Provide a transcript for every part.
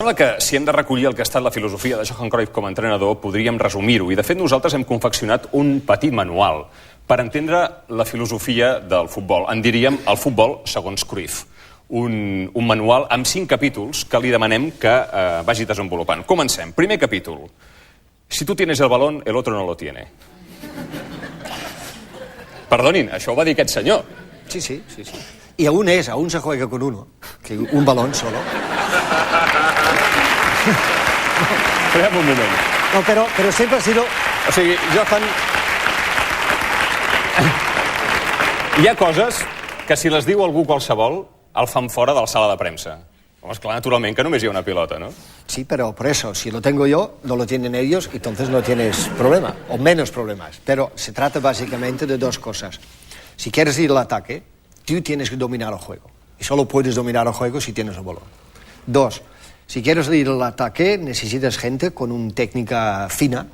Sembla que si hem de recollir el que ha estat la filosofia de Johan Cruyff com a entrenador, podríem resumir-ho. I, de fet, nosaltres hem confeccionat un petit manual per entendre la filosofia del futbol. En diríem el futbol segons Cruyff. Un manual amb 5 capítols que li demanem que vagi desenvolupant. Comencem. Primer capítol. Si tu tienes el balón, el otro no lo tiene. Perdonin, això ho va dir aquest senyor. Sí. Y aún se juega con uno, que un balón solo. Esperem un moment. No, pero siempre ha sido... O sigui, Johan... Hi ha coses que si les diu algú qualsevol, el fan fora de la sala de premsa. Home, esclar, naturalment, que només hi ha una pilota, no? Sí, pero por eso, si lo tengo yo, no lo tienen ellos, entonces no tienes problema, o menos problemas. Pero se trata básicamente de dos cosas. Si quieres ir al ataque, tú tienes que dominar el juego. Y solo puedes dominar el juego si tienes el balón. 2. Si quieres ir al ataque, necesitas gente con una técnica fina,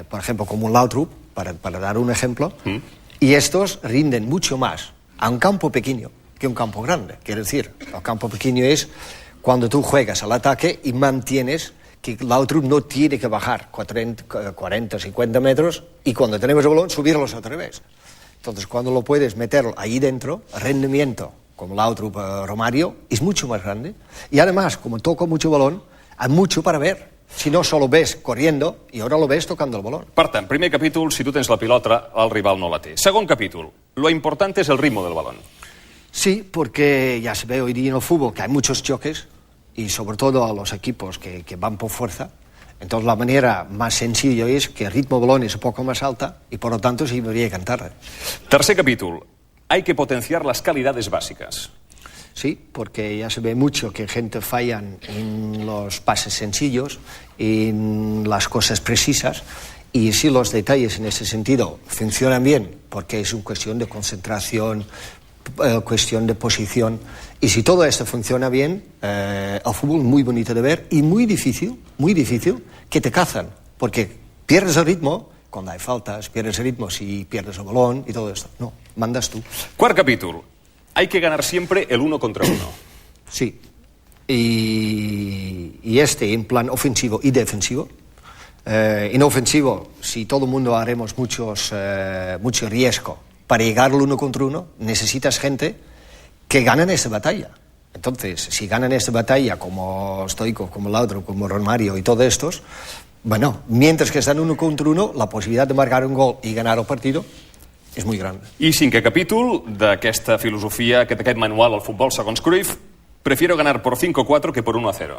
por ejemplo, como un Laudrup, para dar un ejemplo, y estos rinden mucho más a un campo pequeño que un campo grande. Quiero decir, el campo pequeño es cuando tú juegas al ataque y mantienes que Laudrup no tiene que bajar 40, 50 metros y cuando tenemos el balón subirlos otra vez. Entonces, cuando lo puedes meter ahí dentro, el rendimiento, como Laudrup, Romario, es mucho más grande. Y además, como toco mucho balón, hay mucho para ver. Si no, solo ves corriendo y ahora lo ves tocando el balón. Per tant, primer capítol, si tu tens la pilota, el rival no la té. Segon capítol, lo importante es el ritmo del balón. Sí, porque ya se ve hoy día en el fútbol que hay muchos choques y sobre todo a los equipos que van por fuerza. Entonces la manera más sencilla es que el ritmo del balón es un poco más alta y por lo tanto sí debería cantar. Tercer capítol, hay que potenciar las calidades básicas. Sí, porque ya se ve mucho que gente fallan en los pases sencillos, en las cosas precisas, y si los detalles en ese sentido funcionan bien, porque es una cuestión de concentración, cuestión de posición, y si todo esto funciona bien, el fútbol es muy bonito de ver y muy difícil que te cazan, porque pierdes el ritmo cuando hay faltas, pierdes el ritmo si pierdes el balón y todo esto. No, mandas tú. Quart capítol, hay que ganar siempre el 1 contra 1. Sí, y este en plan ofensivo y defensivo. En ofensivo, si todo el mundo haremos mucho riesgo para llegar al 1 contra 1, necesitas gente que ganen esta batalla. Entonces, si ganan esta batalla como Stoico, como Laudrup, como Romario y todos estos, bueno, mientras que están 1 contra 1, la posibilidad de marcar un gol y ganar el partido és molt gran. I cinquè capítol d'aquesta filosofia, d'aquest manual al futbol segons Cruyff, prefiero ganar por 5-4 que por 1-0.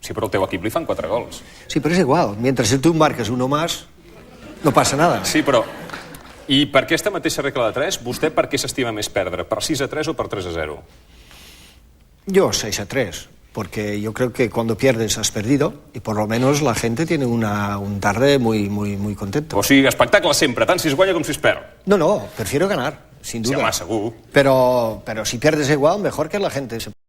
Sí, però el teu equip li fan 4 gols. Sí, però és igual. Mientras tú marques uno más, no passa nada. Sí, però... I per aquesta mateixa regla de 3, vostè per què s'estima més perdre? Per 6-3 o per 3-0? Yo 6-3. Porque yo creo que cuando pierdes has perdido y por lo menos la gente tiene un tarde muy contento. O sigui, espectacle sempre, tant si es guanya com si es perd. No, prefiero ganar, sin duda. Sí, home, segur. Pero si pierdes igual, mejor que la gente se...